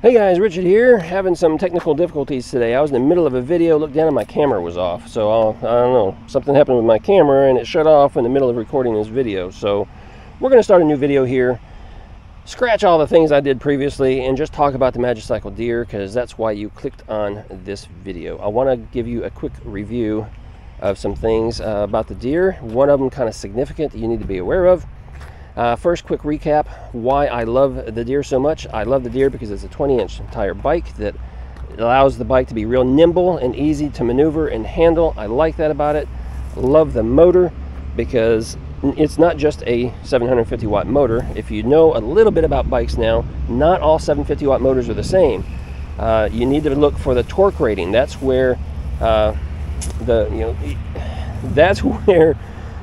Hey guys, Richard here, having some technical difficulties today. I was in the middle of a video, looked down and my camera was off. So I don't know, something happened with my camera and it shut off in the middle of recording this video. So we're going to start a new video here, scratch all the things I did previously and just talk about the Magicycle deer, because that's why you clicked on this video. I want to give you a quick review of some things about the deer. One of them kind of significant that you need to be aware of. First, quick recap why I love the deer so much. I love the deer because it's a 20-inch tire bike that allows the bike to be real nimble and easy to maneuver and handle. I like that about it. Love the motor because it's not just a 750 watt motor. If you know a little bit about bikes now, not all 750 watt motors are the same. You need to look for the torque rating. That's where that's where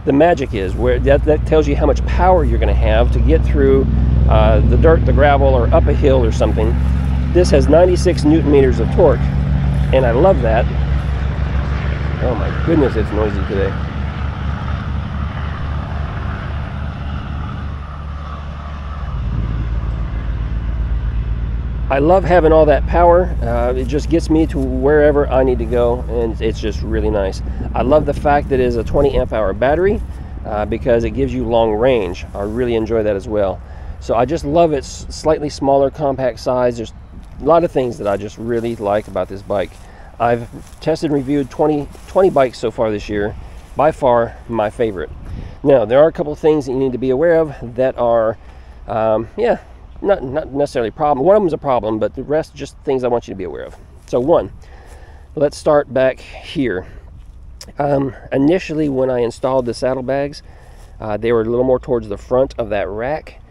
the magic is, where that tells you how much power you're going to have to get through the dirt, the gravel, or up a hill or something. This has 96 newton meters of torque, and I love that. Oh my goodness, it's noisy today. I love having all that power. It just gets me to wherever I need to go, and it's just really nice. I love the fact that it is a 20 amp hour battery because it gives you long range. I really enjoy that as well. So I just love its slightly smaller compact size. There's a lot of things that I just really like about this bike. I've tested and reviewed 20 bikes so far this year. By far my favorite. Now there are a couple of things that you need to be aware of that are not necessarily a problem. One of them is a problem, but the rest just things I want you to be aware of. So one, let's start back here. Initially when I installed the saddlebags, they were a little more towards the front of that rack,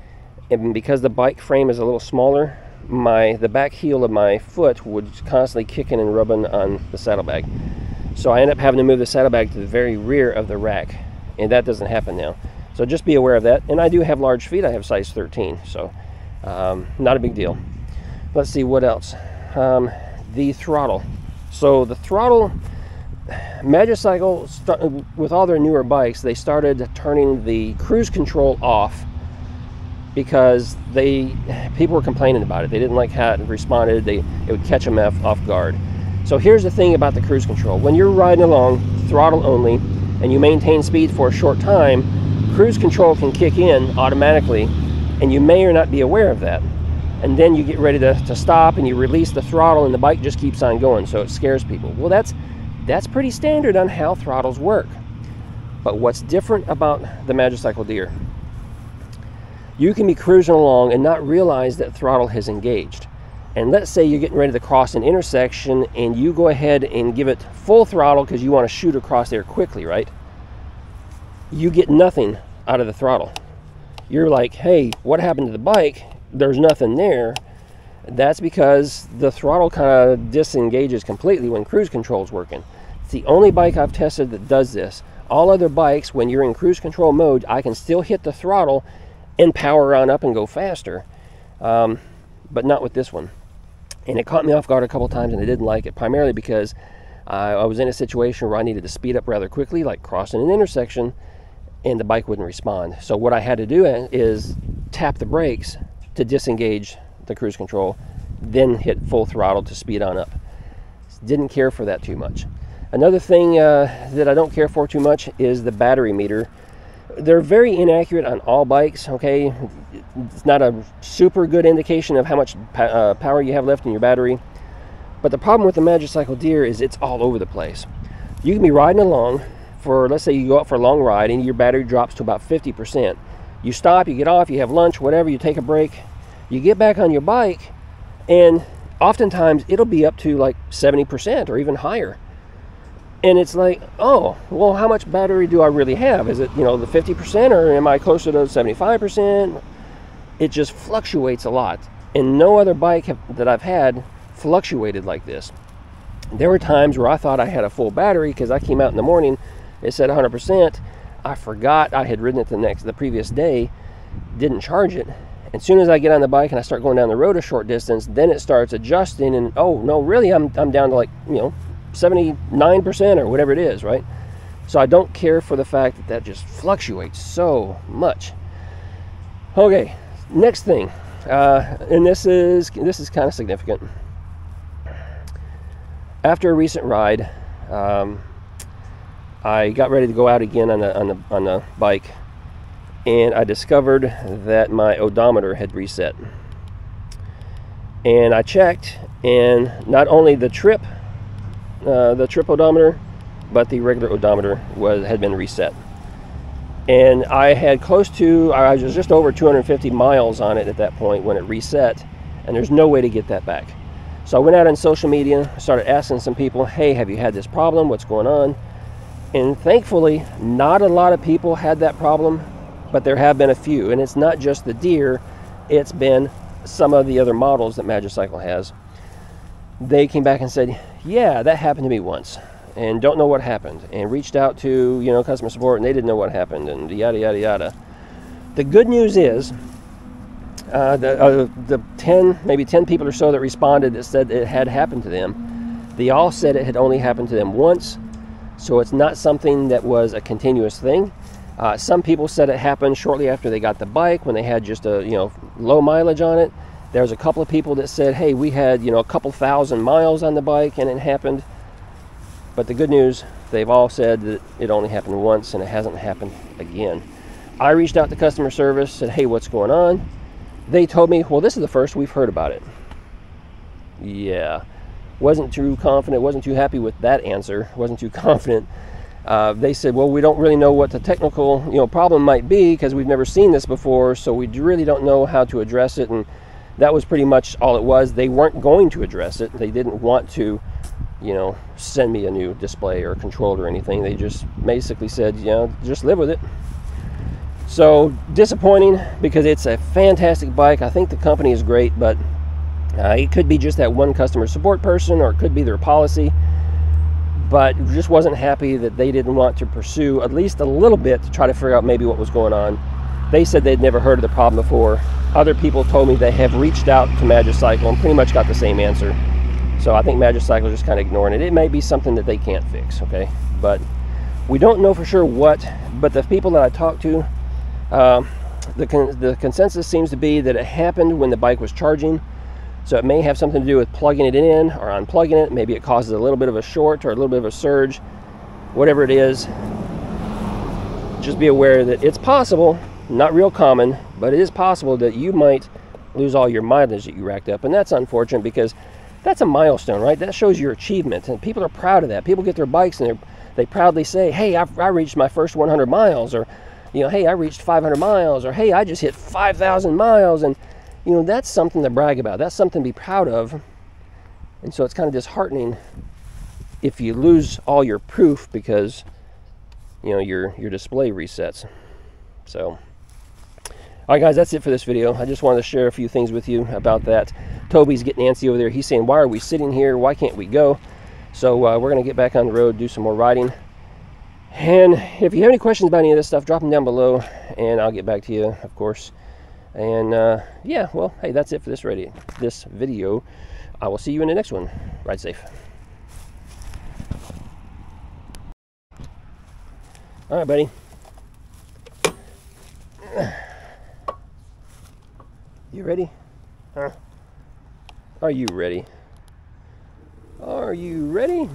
and because the bike frame is a little smaller, the back heel of my foot would constantly kicking and rubbing on the saddlebag. So I ended up having to move the saddlebag to the very rear of the rack, and that doesn't happen now. So just be aware of that. And I do have large feet. I have size 13, so not a big deal. Let's see what else. The throttle. So the throttle, Magicycle, with all their newer bikes, they started turning the cruise control off because people were complaining about it. They didn't like how it responded. It would catch them off guard. So here's the thing about the cruise control. When you're riding along throttle only and you maintain speed for a short time, cruise control can kick in automatically, and you may or not be aware of that. And then you get ready to stop and you release the throttle and the bike just keeps on going, so it scares people. Well, that's pretty standard on how throttles work. But what's different about the Magicycle deer? You can be cruising along and not realize that throttle has engaged. And let's say you're getting ready to cross an intersection and you go ahead and give it full throttle because you want to shoot across there quickly, right? You get nothing out of the throttle. You're like, hey, what happened to the bike? There's nothing there. That's because the throttle kind of disengages completely when cruise control is working. It's the only bike I've tested that does this. All other bikes, when you're in cruise control mode, I can still hit the throttle and power on up and go faster, but not with this one. And it caught me off guard a couple times, and I didn't like it, primarily because I was in a situation where I needed to speed up rather quickly, like crossing an intersection, and the bike wouldn't respond. So what I had to do is tap the brakes to disengage the cruise control, then hit full throttle to speed on up. Didn't care for that too much. Another thing that I don't care for too much is the battery meter. They're very inaccurate on all bikes, okay? It's not a super good indication of how much power you have left in your battery. But the problem with the Magicycle deer is it's all over the place. You can be riding along for, let's say you go out for a long ride and your battery drops to about 50%. You stop, you get off, you have lunch, whatever, you take a break, you get back on your bike, and oftentimes it'll be up to like 70% or even higher. And it's like, oh, well, how much battery do I really have? Is it, the 50%, or am I closer to 75%? It just fluctuates a lot. And no other bike that I've had fluctuated like this. There were times where I thought I had a full battery because I came out in the morning, it said 100%. I forgot I had ridden it the previous day, didn't charge it. As soon as I get on the bike and I start going down the road a short distance, then it starts adjusting, and oh no, really, I'm down to like 79% or whatever it is, right? So I don't care for the fact that just fluctuates so much. Okay, next thing, and this is kind of significant. After a recent ride, I got ready to go out again on the bike, and I discovered that my odometer had reset. And I checked, and not only the trip odometer, but the regular odometer had been reset. And I was just over 250 miles on it at that point when it reset, and there's no way to get that back. So I went out on social media, started asking some people, hey, have you had this problem? What's going on? And thankfully, not a lot of people had that problem, but there have been a few. And it's not just the Deere, it's been some of the other models that Magicycle has. They came back and said, yeah, that happened to me once, and don't know what happened, and reached out to customer support, and they didn't know what happened, and yada yada yada. The good news is the 10 people or so that responded that said it had happened to them, they all said it had only happened to them once, so it's not something that was a continuous thing. Some people said it happened shortly after they got the bike, when they had just a low mileage on it. There was a couple of people that said, hey, we had a couple thousand miles on the bike and it happened. But the good news, they've all said that it only happened once and it hasn't happened again. I reached out to customer service, said, hey, what's going on? They told me, well, this is the first we've heard about it. Yeah, wasn't too confident, wasn't too happy with that answer, wasn't too confident. They said, well, we don't really know what the technical problem might be because we've never seen this before, so we really don't know how to address it. And that was pretty much all it was. They weren't going to address it. They didn't want to send me a new display or controller or anything. They just basically said, just live with it. So disappointing, because it's a fantastic bike. I think the company is great, but it could be just that one customer support person, or it could be their policy. But just wasn't happy that they didn't want to pursue at least a little bit to try to figure out maybe what was going on. They said they'd never heard of the problem before. Other people told me they have reached out to Magicycle and pretty much got the same answer. So I think Magicycle is just kind of ignoring it. It may be something that they can't fix, okay? But we don't know for sure what. But the people that I talked to, the consensus seems to be that it happened when the bike was charging. So it may have something to do with plugging it in or unplugging it. Maybe it causes a little bit of a short or a little bit of a surge. Whatever it is, just be aware that it's possible, not real common, but it is possible that you might lose all your mileage that you racked up. And that's unfortunate, because that's a milestone, right? That shows your achievement, and people are proud of that. People get their bikes and they proudly say, hey, I reached my first 100 miles, or hey, I reached 500 miles, or hey, I just hit 5,000 miles. And that's something to brag about. That's something to be proud of. And so it's kind of disheartening if you lose all your proof because your display resets. So, all right, guys, that's it for this video. I just wanted to share a few things with you about that. Toby's getting antsy over there. He's saying, why are we sitting here? Why can't we go? So we're going to get back on the road, do some more riding. And if you have any questions about any of this stuff, drop them down below, and I'll get back to you, of course. And yeah, well, hey, that's it for this video. I will see you in the next one. Ride safe. All right, buddy. You ready? Huh? Are you ready? Are you ready?